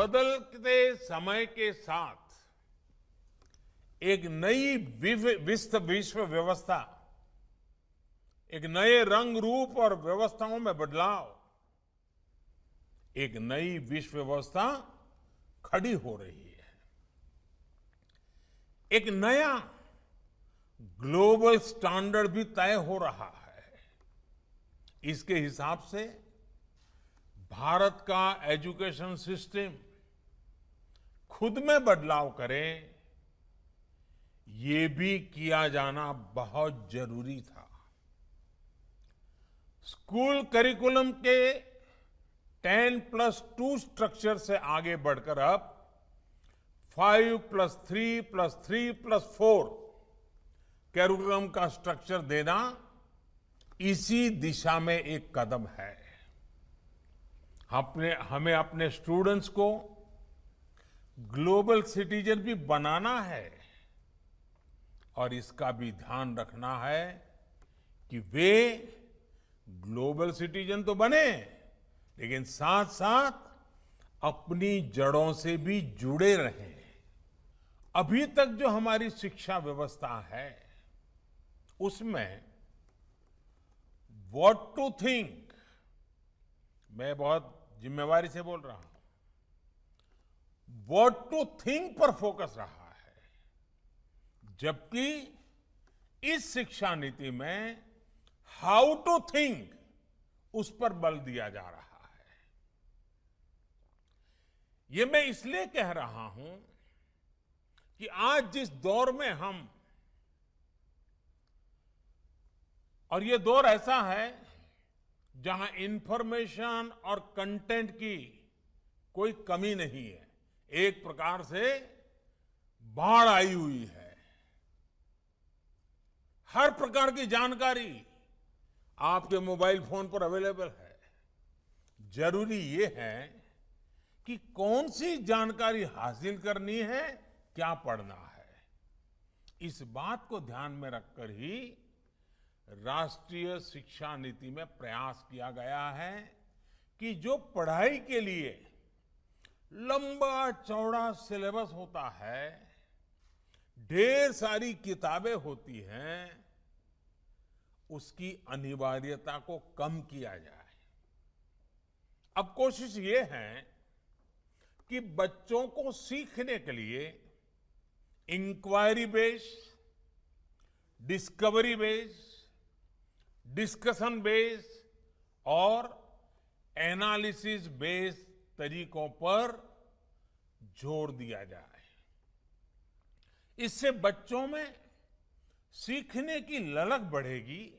बदलते समय के साथ एक नई विश्व व्यवस्था, एक नए रंग रूप और व्यवस्थाओं में बदलाव, एक नई विश्व व्यवस्था खड़ी हो रही है। एक नया ग्लोबल स्टैंडर्ड भी तय हो रहा है। इसके हिसाब से भारत का एजुकेशन सिस्टम खुद में बदलाव करे, ये भी किया जाना बहुत जरूरी था। स्कूल करिकुलम के 10+2 स्ट्रक्चर से आगे बढ़कर अब 5+3+3+4 करिकुलम का स्ट्रक्चर देना इसी दिशा में एक कदम है। हमें अपने स्टूडेंट्स को ग्लोबल सिटीजन भी बनाना है और इसका भी ध्यान रखना है कि वे ग्लोबल सिटीजन तो बने, लेकिन साथ साथ अपनी जड़ों से भी जुड़े रहें। अभी तक जो हमारी शिक्षा व्यवस्था है उसमें व्हाट टू थिंक, मैं बहुत जिम्मेवारी से बोल रहा हूं, व्हाट टू थिंक पर फोकस रहा है, जबकि इस शिक्षा नीति में हाउ टू थिंक उस पर बल दिया जा रहा है। ये मैं इसलिए कह रहा हूं कि आज जिस दौर में हम, और ये दौर ऐसा है जहां इंफॉर्मेशन और कंटेंट की कोई कमी नहीं है, एक प्रकार से बाढ़ आई हुई है। हर प्रकार की जानकारी आपके मोबाइल फोन पर अवेलेबल है। जरूरी ये है कि कौन सी जानकारी हासिल करनी है, क्या पढ़ना है। इस बात को ध्यान में रखकर ही राष्ट्रीय शिक्षा नीति में प्रयास किया गया है कि जो पढ़ाई के लिए लंबा चौड़ा सिलेबस होता है, ढेर सारी किताबें होती हैं, उसकी अनिवार्यता को कम किया जाए। अब कोशिश ये है कि बच्चों को सीखने के लिए inquiry based, discovery based, discussion based और एनालिसिस बेस्ड तरीकों पर जोर दिया जाए। इससे बच्चों में सीखने की ललक बढ़ेगी